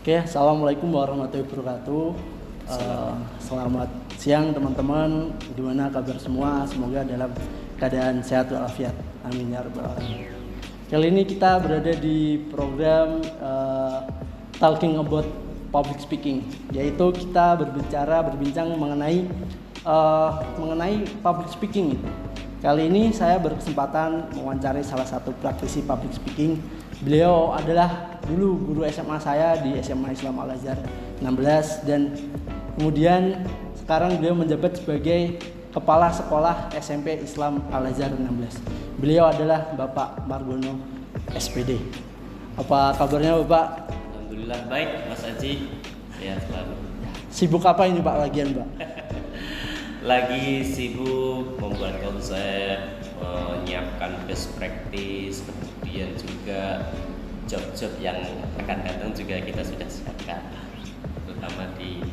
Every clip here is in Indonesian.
Oke, assalamualaikum warahmatullahi wabarakatuh. Selamat siang teman-teman. Gimana kabar semua? Semoga dalam keadaan sehat walafiat. Amin ya rabbal alamin. Kali ini kita berada di program Talking About Public Speaking, yaitu kita berbincang mengenai public speaking. Kali ini saya berkesempatan mewawancarai salah satu praktisi public speaking. Beliau adalah dulu guru SMA saya di SMA Islam Al-Azhar 16 dan kemudian sekarang beliau menjabat sebagai Kepala Sekolah SMP Islam Al-Azhar 16. Beliau adalah Bapak Margono SPD. Apa kabarnya Bapak? Alhamdulillah baik Mas Aji. Sehat selalu. Sibuk apa ini Pak lagian Pak? Lagi sibuk membuat konsep, menyiapkan best practice, kemudian juga job-job yang akan datang juga kita sudah siapkan. Terutama di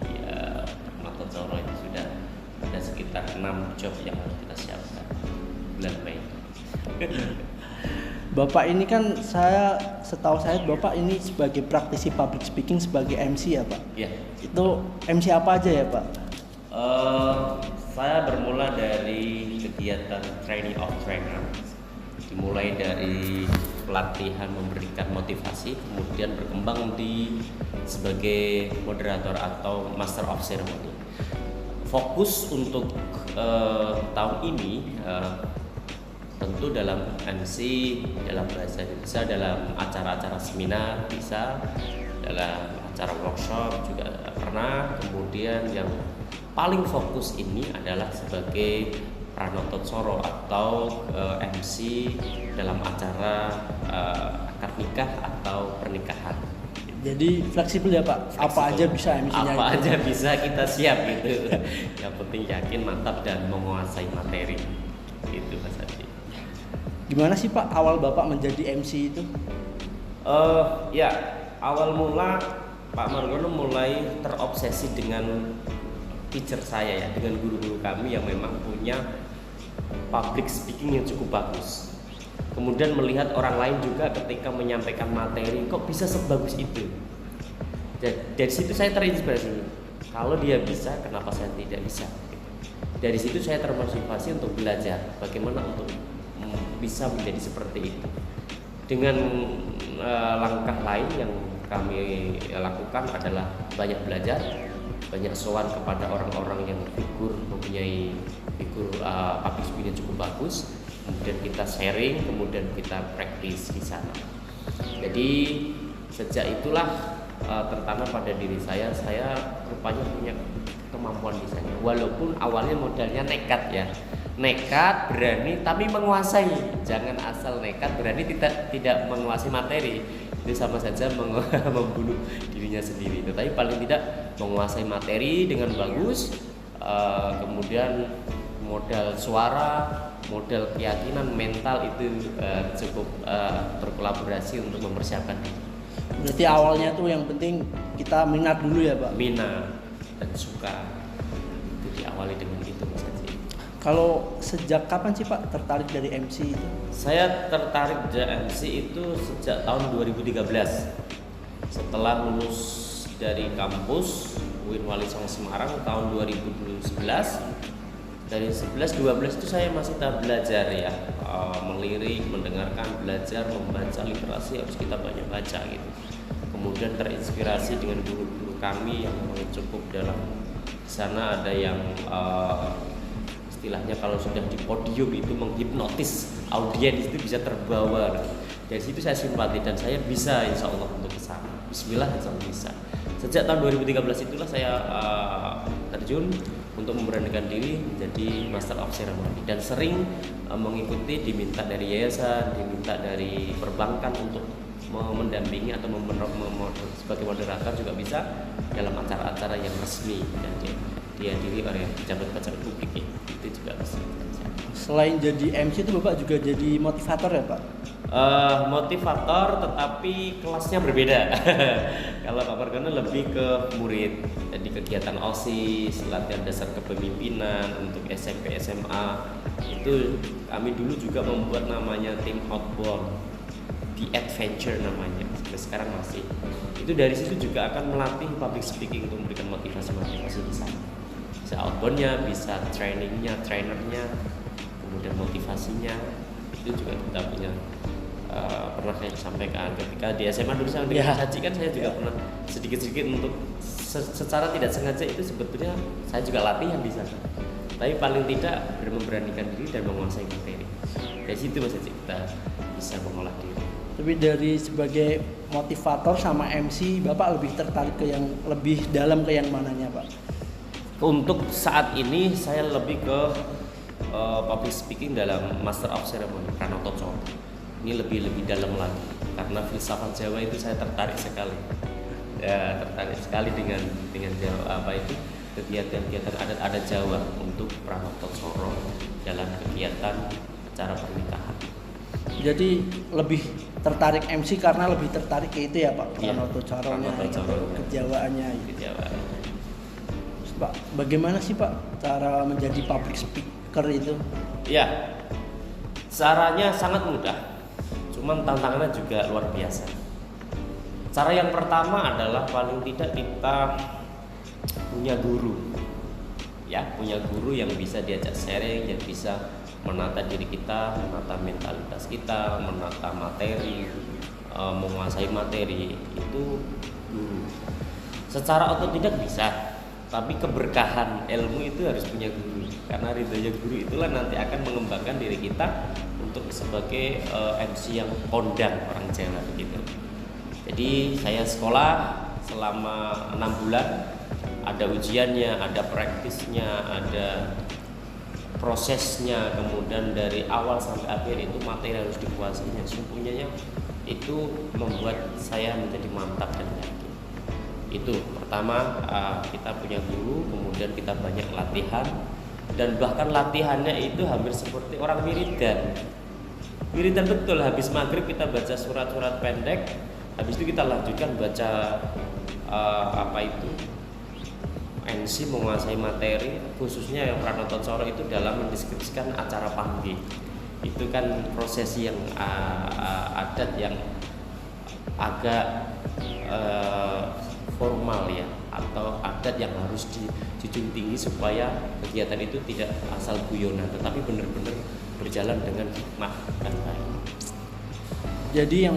Noto itu sudah ada sekitar 6 job yang harus kita siapkan bulan Mei. Bapak ini kan setahu saya Bapak ini sebagai praktisi public speaking sebagai MC ya Pak? Ya. Itu MC apa aja ya Pak? Saya bermula dari kegiatan training of trainer, dimulai dari pelatihan memberikan motivasi, kemudian berkembang sebagai moderator atau master of ceremony. Fokus untuk tahun ini tentu dalam MC, dalam bahasa Indonesia, dalam acara-acara seminar bisa, dalam acara workshop juga pernah. Kemudian yang paling fokus ini adalah sebagai Pranoto Soro atau MC dalam acara akad nikah atau pernikahan. Jadi fleksibel ya Pak? Fleksibel. Apa aja bisa MC-nya? Apa aja bisa kita siap gitu. Yang penting yakin, mantap dan menguasai materi. Itu Mas Adi. Gimana sih Pak awal Bapak menjadi MC itu? Ya, awal mula Pak Margono mulai terobsesi dengan teacher saya ya, dengan guru-guru kami yang memang punya public speaking yang cukup bagus. Kemudian melihat orang lain juga ketika menyampaikan materi kok bisa sebagus itu. Dari situ saya terinspirasi. Kalau dia bisa, kenapa saya tidak bisa? Dari situ saya termotivasi untuk belajar bagaimana untuk bisa menjadi seperti itu. Dengan langkah lain yang kami lakukan adalah banyak belajar, banyak soal kepada orang-orang yang mempunyai figur public speaking yang cukup bagus, kemudian kita sharing, kemudian kita praktis di sana. Jadi sejak itulah tertanam pada diri saya rupanya punya kemampuan di sana. Walaupun awalnya modalnya nekat, berani tapi menguasai. Jangan asal nekat berani tidak menguasai materi. Itu sama saja membunuh dirinya sendiri. Tetapi paling tidak menguasai materi dengan bagus, kemudian modal suara, modal keyakinan, mental itu cukup berkolaborasi untuk mempersiapkan diri. Berarti awalnya tuh yang penting kita minat dulu ya Pak? Minat dan suka, itu diawali dengan itu Mas Haji. Kalau sejak kapan sih Pak tertarik dari MC itu? Saya tertarik dari MC itu sejak tahun 2013. Setelah lulus dari kampus UIN Wali Songo Semarang tahun 2011. Dari 11-12 itu saya masih tahap belajar ya, melirik, mendengarkan, belajar, membaca literasi harus kita banyak baca gitu. Kemudian terinspirasi dengan guru-guru kami yang memang cukup dalam sana, ada yang istilahnya kalau sudah di podium itu menghipnotis audiens, itu bisa terbawa. Dari situ saya simpati dan saya bisa insya Allah untuk kesana. Bismillah insya Allah bisa. Sejak tahun 2013 itulah saya terjun untuk memberanikan diri menjadi Master of Ceremony dan sering mengikuti, diminta dari yayasan, diminta dari perbankan untuk mendampingi atau sebagai moderator juga bisa dalam acara-acara yang resmi dan dihadiri oleh pejabat-pejabat publik ya. Itu juga bisa. Selain jadi MC itu Bapak juga jadi motivator ya Pak? Motivator tetapi kelasnya berbeda. Kalau Pak Margono lebih ke murid, jadi kegiatan OSIS, latihan dasar kepemimpinan untuk SMP SMA itu kami dulu juga membuat namanya tim outbound. di adventure namanya, sampai sekarang masih. Itu dari situ juga akan melatih public speaking untuk memberikan motivasi-motivasi di sana. Bisa outboundnya, bisa trainingnya, trainernya, kemudian motivasinya. Itu juga kita punya pernah saya sampaikan ketika di SMA dulu saya dengan Haji kan saya juga pernah sedikit-sedikit untuk secara tidak sengaja itu sebetulnya saya juga latihan di sana. Tapi paling tidak memberanikan diri dan menguasai materi. Dari situ Mas Haji kita bisa mengolah diri. Tapi dari sebagai motivator sama MC, Bapak lebih tertarik ke yang lebih dalam ke yang mananya, Pak? Untuk saat ini saya lebih ke public speaking dalam Master of Ceremony Pranoto Coro. Ini lebih dalam lagi karena filsafat Jawa itu saya tertarik sekali. Ya, tertarik sekali dengan Jawa, apa itu kegiatan-kegiatan adat-adat Jawa untuk Pranoto Coro dalam kegiatan acara pernikahan. Jadi lebih tertarik MC karena lebih tertarik ke itu ya Pak, Pranoto Coronya, kejawaannya. Kejawaan. Pak, bagaimana sih Pak cara menjadi public speaker itu? Ya, caranya sangat mudah. Cuman tantangannya juga luar biasa. Cara yang pertama adalah paling tidak kita punya guru. Ya, punya guru yang bisa diajak sharing, yang bisa menata diri kita, menata mentalitas kita, menata materi, menguasai materi, itu guru. Secara otodidak bisa, tapi keberkahan ilmu itu harus punya guru. Karena ridhonya guru itulah nanti akan mengembangkan diri kita untuk sebagai MC yang kondang orang Jawa begitu. Jadi saya sekolah selama 6 bulan, ada ujiannya, ada praktisnya, ada prosesnya, kemudian dari awal sampai akhir itu materi harus dikuasainya. Sesungguhnya itu membuat saya menjadi mantap dan yakin. Itu pertama, kita punya guru, kemudian kita banyak latihan, dan bahkan latihannya itu hampir seperti orang wiridan. Wiridan betul, habis maghrib kita baca surat-surat pendek, habis itu kita lanjutkan baca MC menguasai materi, khususnya yang Pranoto Coro itu dalam mendeskripsikan acara panggi. Itu kan prosesi yang adat yang agak formal ya, atau adat yang harus dijunjung tinggi supaya kegiatan itu tidak asal guyonan, tetapi benar-benar berjalan dengan hikmah dan baik. Jadi yang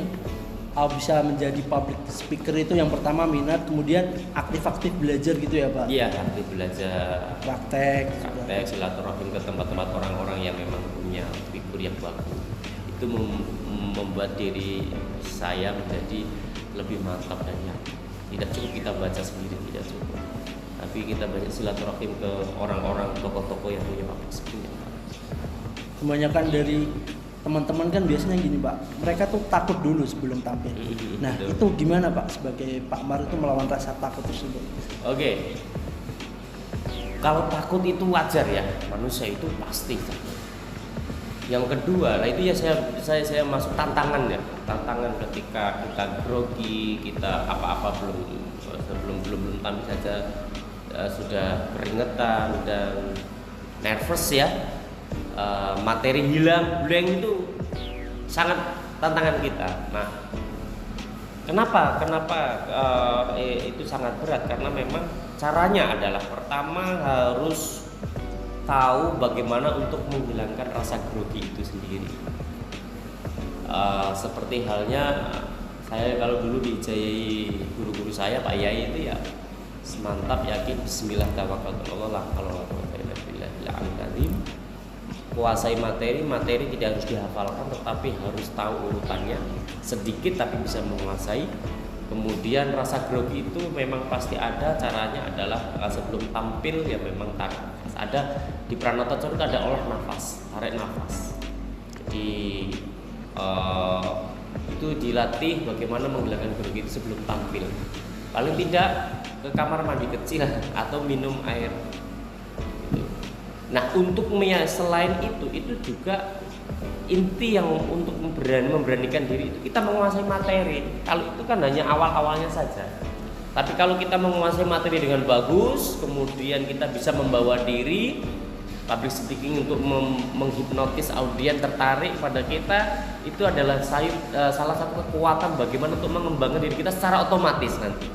bisa menjadi public speaker itu yang pertama minat, kemudian aktif-aktif belajar gitu ya Pak? Iya, aktif belajar, praktek, silaturahim ke tempat-tempat orang-orang yang memang punya figur yang bagus. Itu membuat diri saya menjadi lebih mantap dan yakin. Tidak cukup kita baca sendiri, tidak cukup, tapi kita banyak silaturahim ke orang-orang, tokoh-tokoh yang punya public speaking. Kebanyakan dari teman-teman kan biasanya gini Pak, mereka tuh takut dulu sebelum tampil. Nah itu gimana Pak sebagai Pak Mar itu melawan rasa takut tersebut? Oke. Kalau takut itu wajar ya, manusia itu pasti takut. Yang kedua, nah itu ya saya masuk tantangan ya, tantangan ketika kita grogi, kita apa-apa belum tampil saja sudah keringetan dan nervous ya. Materi hilang, blank itu sangat tantangan kita. Nah, kenapa itu sangat berat? Karena memang caranya adalah pertama harus tahu bagaimana untuk menghilangkan rasa grogi itu sendiri. Seperti halnya saya kalau dulu diijai guru-guru saya Pak Yai itu ya semantap yakin Bismillah tawakkaltu Allah kalau kuasai materi tidak harus dihafalkan, tetapi harus tahu urutannya sedikit tapi bisa menguasai. Kemudian rasa grogi itu memang pasti ada, caranya adalah sebelum tampil ya memang tarik nafas. Ada di Pranoto Coro ada olah nafas, tarik nafas. Jadi itu dilatih bagaimana menghilangkan grogi itu sebelum tampil. Paling tidak ke kamar mandi kecil atau minum air. Nah untuk selain itu juga inti yang untuk memberanikan diri itu kita menguasai materi. Kalau itu kan hanya awal-awalnya saja. Tapi kalau kita menguasai materi dengan bagus, kemudian kita bisa membawa diri, public speaking untuk menghipnotis audiens tertarik pada kita, itu adalah salah satu kekuatan bagaimana untuk mengembangkan diri kita secara otomatis. Nanti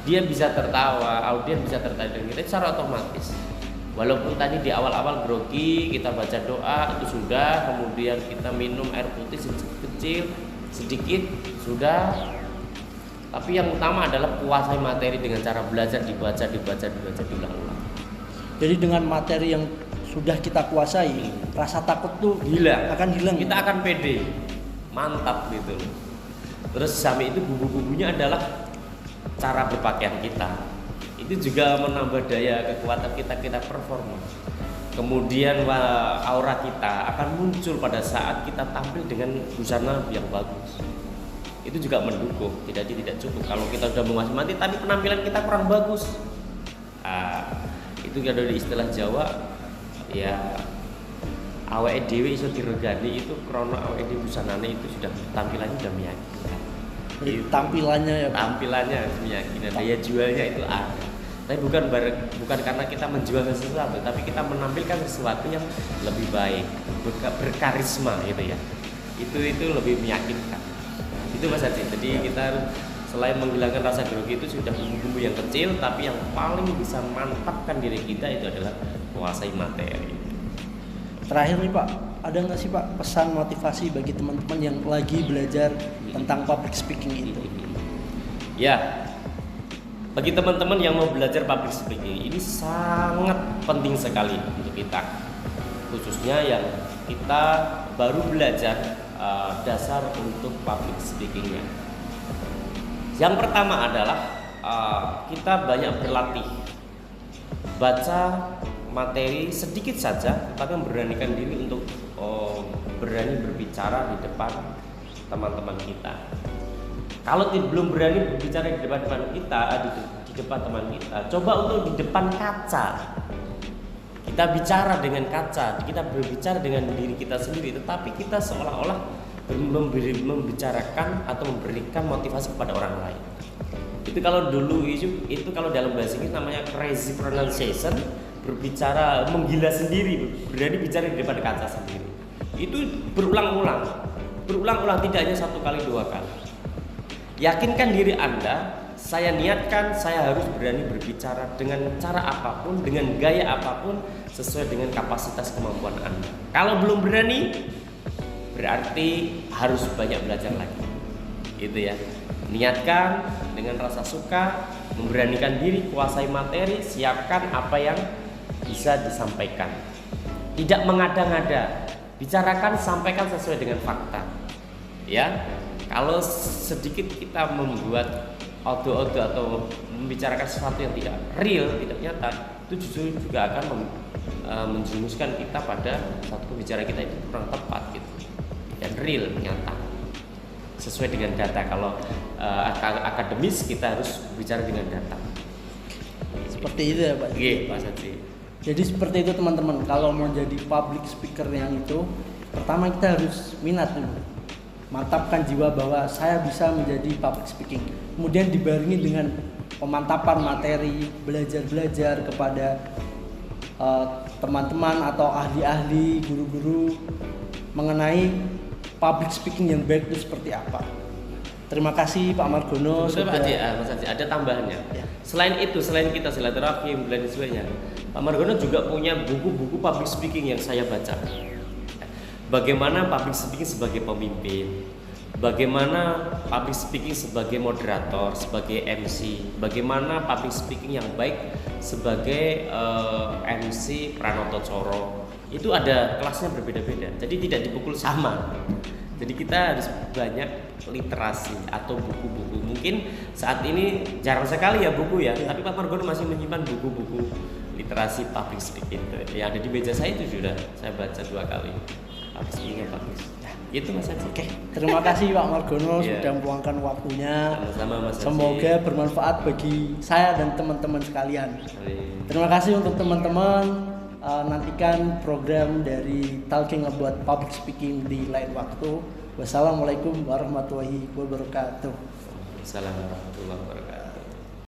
dia bisa tertawa, audiens bisa tertarik dengan kita secara otomatis. Walaupun tadi di awal-awal grogi, kita baca doa itu sudah, kemudian kita minum air putih sedikit sudah. Tapi yang utama adalah kuasai materi dengan cara belajar, dibaca, diulang-ulang. Jadi dengan materi yang sudah kita kuasai, rasa takut tuh akan hilang. Kita akan pede, mantap gitu. Terus sampai itu bumbu-bumbunya adalah cara berpakaian kita. Itu juga menambah daya kekuatan kita performa. Kemudian aura kita akan muncul pada saat kita tampil dengan busana yang bagus. Itu juga mendukung. Tidak cukup kalau kita sudah menguasai materi tapi penampilan kita kurang bagus. Itu ada di istilah Jawa ya, awake dhewe iso diregani itu krana awake dhewe busanane itu sudah tampilannya sudah meyakinkan. Tampilannya meyakinkan, daya jualnya itu ada. Tapi bukan karena kita menjual sesuatu, tapi kita menampilkan sesuatu yang lebih baik, berkarisma gitu ya. Itu lebih meyakinkan. Itu Mas Haji. Jadi kita selain menghilangkan rasa grogi itu sudah bumbu-bumbu yang kecil, tapi yang paling bisa mantapkan diri kita itu adalah menguasai materi. Terakhir nih Pak, ada nggak sih Pak pesan motivasi bagi teman-teman yang lagi belajar tentang public speaking itu? Ya, bagi teman-teman yang mau belajar public speaking ini sangat penting sekali untuk kita, khususnya yang kita baru belajar dasar untuk public speakingnya. Yang pertama adalah kita banyak berlatih baca materi sedikit saja, tapi memberanikan diri untuk berani berbicara di depan teman-teman kita. Kalau belum berani berbicara di depan kita, di depan teman kita, coba untuk di depan kaca. Kita bicara dengan kaca, kita berbicara dengan diri kita sendiri, tetapi kita seolah-olah membicarakan atau memberikan motivasi kepada orang lain. Itu kalau dulu itu kalau dalam bahasa Inggris namanya crazy pronunciation, berbicara menggila sendiri, berani bicara di depan kaca sendiri. Itu berulang-ulang, tidak hanya satu kali, dua kali. Yakinkan diri Anda, saya niatkan saya harus berani berbicara dengan cara apapun, dengan gaya apapun, sesuai dengan kapasitas kemampuan Anda. Kalau belum berani, berarti harus banyak belajar lagi. Gitu ya. Niatkan dengan rasa suka, memberanikan diri, kuasai materi, siapkan apa yang bisa disampaikan. Tidak mengada-ngada, bicarakan, sampaikan sesuai dengan fakta. Ya. Kalau sedikit kita membuat audio atau membicarakan sesuatu yang tidak real, tidak nyata, itu justru juga akan menjerumuskan kita pada satu pembicaraan kita itu kurang tepat gitu. Dan real, nyata, sesuai dengan data. Kalau akademis kita harus bicara dengan data. Seperti itu ya Pak. Iya Pak Satri. Jadi seperti itu teman-teman. Kalau mau jadi public speaker yang itu, pertama kita harus minat dulu. Mantapkan jiwa bahwa saya bisa menjadi public speaking. Kemudian dibarengi dengan pemantapan materi, belajar kepada teman-teman atau ahli-ahli, guru-guru mengenai public speaking yang baik itu seperti apa. Terima kasih Pak Margono. Betul Pak Mas Haji, ada tambahannya. Ya. Selain itu, selain kita silaturahim dan sebagainya, Pak Margono juga punya buku-buku public speaking yang saya baca. Bagaimana public speaking sebagai pemimpin, bagaimana public speaking sebagai moderator, sebagai MC, bagaimana public speaking yang baik sebagai MC Pranoto Coro. Itu ada kelasnya berbeda-beda, jadi tidak dipukul sama. Jadi kita harus banyak literasi atau buku-buku. Mungkin saat ini jarang sekali ya buku ya, tapi Pak Margono masih menyimpan buku-buku literasi public speaking. Yang ada di meja saya itu sudah saya baca 2 kali. Speaking bagus. Nah, itu Mas Haji. Oke, terima kasih Pak Margono sudah meluangkan waktunya. Sama-sama Mas Haji. Semoga bermanfaat bagi saya dan teman-teman sekalian. Terima kasih untuk teman-teman. Nantikan program dari Talking About Public Speaking di lain waktu. Wassalamualaikum warahmatullahi wabarakatuh. Assalamualaikum warahmatullahi wabarakatuh.